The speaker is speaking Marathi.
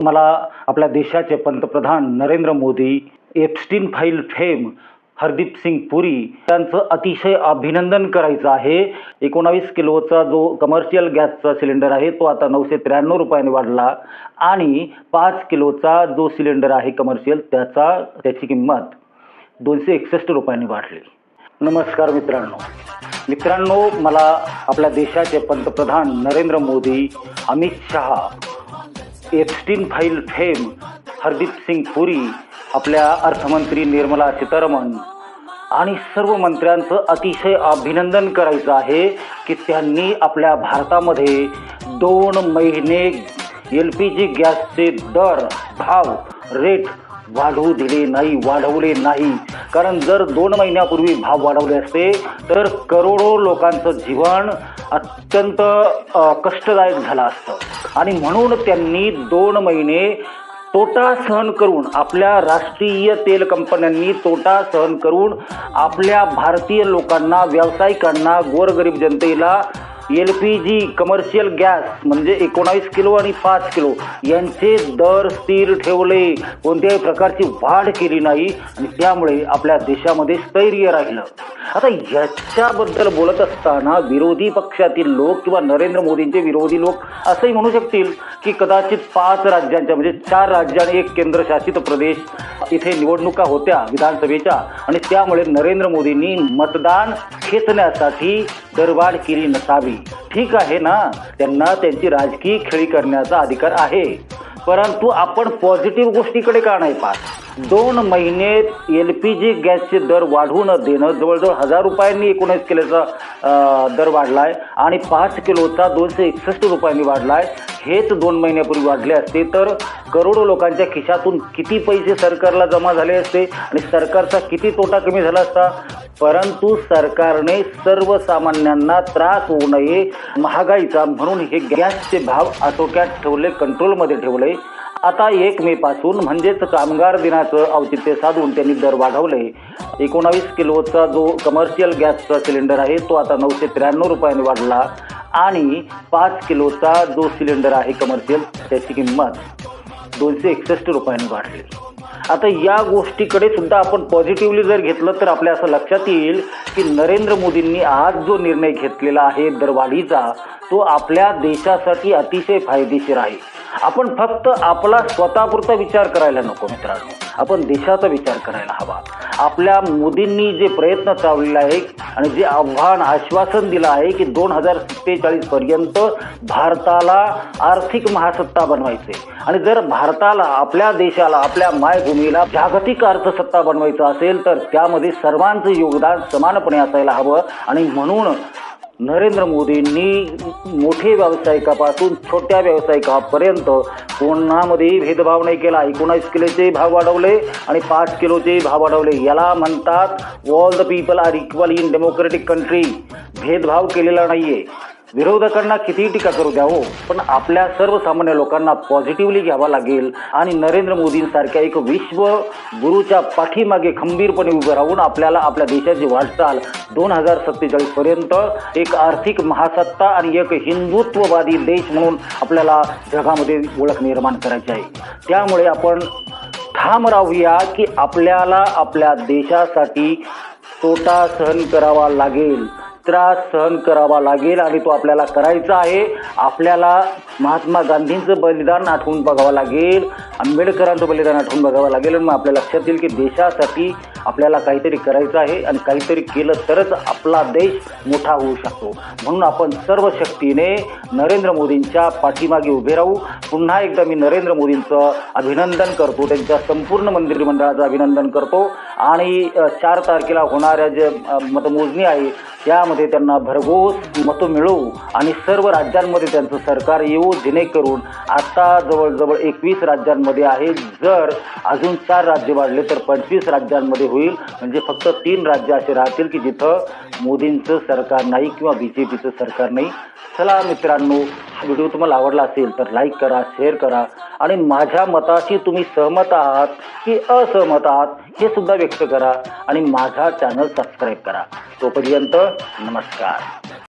मला आपल्या देशाचे पंतप्रधान Narendra Modi, Epstein file fame Hardeep Singh Puri यांचं अतिशय अभिनंदन करायचं आहे। 19 किलोचा जो कमर्शियल गॅसचा सिलेंडर आहे तो आता 993 रुपयांनी वाढला आणि 5 किलोचा जो सिलेंडर आहे कमर्शियल त्याची किंमत 261 रुपयांनी वाढली। नमस्कार मित्रांनो, मला आपल्या देशाचे पंतप्रधान Narendra Modi, Amit Shah, Epstein file fame Hardeep Singh Puri, आपल्या अर्थमंत्री निर्मला सीतारामन आणि सर्व मंत्र्यांचं अतिशय अभिनंदन करायचं आहे की त्यांनी आपल्या भारतामध्ये 2 महिने LPG गॅसचे दर रेट वाढवले नाही। कारण जर 2 महिन्यापूर्वी भाव वाढवले असते तर करोडो लोकांचं जीवन अत्यंत कष्टदायक झालं असतं आणि म्हणून त्यांनी 2 महिने तोटा सहन करून, आपल्या राष्ट्रीय तेल कंपन्यांनी तोटा सहन करून आपल्या भारतीय लोकांना, व्यावसायिकांना, गोरगरीब जनतेला LPG कमर्शियल गॅस म्हणजे 19 किलो आणि 5 किलो यांचे दर स्थिर ठेवले, कोणत्याही प्रकारची वाढ केली नाही आणि त्यामुळे आपल्या देशामध्ये स्थैर्य राहिलं। आता याच्याबद्दल बोलत असताना विरोधी पक्षातील लोक किंवा नरेंद्र मोदींचे विरोधी लोक असंही म्हणू शकतील की कदाचित 5 राज्यांच्या म्हणजे 4 राज्य आणि 1 केंद्रशासित प्रदेश इथे निवडणुका होत्या विधानसभेच्या आणि त्यामुळे नरेंद्र मोदींनी मतदान खेचण्यासाठी दरवाढ केली नसावी। ठीक आहे ना, त्यांना त्यांची राजकीय खेळी करण्याचा अधिकार आहे, परंतु आपण पॉझिटिव्ह गोष्टीकडे का नाही पाहत। 2 महिने LPG गॅसचे दर वाढवू न देणं, जवळजवळ 1000 रुपयांनी 19 किलोचा दर वाढलाय आणि 5 किलोचा 261 रुपयांनी वाढलाय। हेच 2 महिन्यापूर्वी वाढले असते तर करोडो लोकांच्या खिशातून किती पैसे सरकारला जमा झाले असते आणि सरकारचा किती तोटा कमी झाला असता। परंतु सरकारने सर्वसामान्यांना त्रास होऊ नये महागाईचा म्हणून हे गॅसचे भाव आटोक्यात ठेवले, कंट्रोलमध्ये ठेवले। आता 1 मे पासून म्हणजेच कामगार दिनाचं औचित्य साधून त्यांनी दर वाढवले। 19 किलोचा जो कमर्शियल गॅसचा सिलेंडर आहे तो आता 993 रुपयांनी वाढला आणि 5 किलोचा जो सिलेंडर आहे कमर्शियल त्याची किंमत 261 रुपयांनी वाढली। आता या गोष्टीकडे सुद्धा आपण पॉझिटिव्हली जर घेतलं तर आपल्या असं लक्षात येईल की नरेंद्र मोदींनी आज जो निर्णय घेतलेला आहे दरवाढीचा तो आपल्या देशासाठी अतिशय फायदेशीर आहे। आपण फक्त आपला स्वतःपुरता विचार करायला नको मित्रांनो, आपण देशाचा विचार करायला हवा। आपल्या मोदींनी जे प्रयत्न चालवलेले आहे आणि जे आश्वासन दिलं आहे की 2047 पर्यंत भारताला आर्थिक महासत्ता बनवायचे आणि जर भारताला, आपल्या देशाला, आपल्या मायभूमीला जागतिक अर्थसत्ता बनवायचं असेल तर त्यामध्ये सर्वांचं योगदान समानपणे असायला हवं आणि म्हणून नरेंद्र मोदींनी मोठे व्यावसायिकापासून छोट्या व्यावसायिकापर्यंत कोणामध्येही भेदभाव नाही केला। 19 किलोचे भाव वाढवले आणि 5 किलोचे भाव वाढवले। याला म्हणतात all the people are equal in democratic country. भेदभाव केलेला नाहीये। विरोधकांना कितीही टीका करू द्या हो, पण आपल्या सर्वसामान्य लोकांना पॉझिटिव्हली घ्यावा लागेल आणि नरेंद्र मोदींसारख्या एक विश्व गुरुच्या पाठीमागे खंबीरपणे उभं राहून आपल्याला आपल्या देशाची वाटचाल 2047 पर्यंत एक आर्थिक महासत्ता आणि एक हिंदुत्ववादी देश म्हणून आपल्याला जगामध्ये ओळख निर्माण करायची आहे। त्यामुळे आपण ठाम राहूया की आपल्याला आपल्या देशासाठी तोटा सहन करावा लागेल, त्रास सहन करावा लागेल आणि तो आपल्याला करायचा आहे। आपल्याला महात्मा गांधींचं बलिदान आठवून बघावं लागेल, आंबेडकरांचं बलिदान आठवून बघावं लागेल आणि मग आपल्या लक्षात येईल की देशासाठी आपल्याला काहीतरी करायचं आहे आणि काहीतरी केलं तरच आपला देश मोठा होऊ शकतो। म्हणून आपण सर्व शक्तीने नरेंद्र मोदींच्या पाठीमागे उभे राहू। पुन्हा एकदा मी नरेंद्र मोदींचं अभिनंदन करतो, त्यांच्या संपूर्ण मंत्रिमंडळाचं अभिनंदन करतो आणि 4 तारखेला होणाऱ्या जे मतमोजणी आहे त्यामध्ये त्यांना भरघोस मतं मिळवू आणि सर्व राज्यांमध्ये त्यांचं सरकार येऊ, जेणेकरून आता जवळजवळ 21 राज्यांमध्ये आहे। जर अजून 4 राज्य वाढले तर 25 राज्यांमध्ये होईल, म्हणजे फक्त 3 राज्य असे राहतील की जिथं मोदींचं सरकार नाही किंवा BJPचं सरकार नाही। चला मित्रांनो, हा व्हिडिओ तुम्हाला आवडला असेल तर लाईक करा, शेअर करा आणि माझ्या मताशी तुम्ही सहमत आहात की असहमत आहात हे सुद्धा व्यक्त करा आणि माझा चॅनल सबस्क्राईब करा। तोपर्यंत नमस्कार।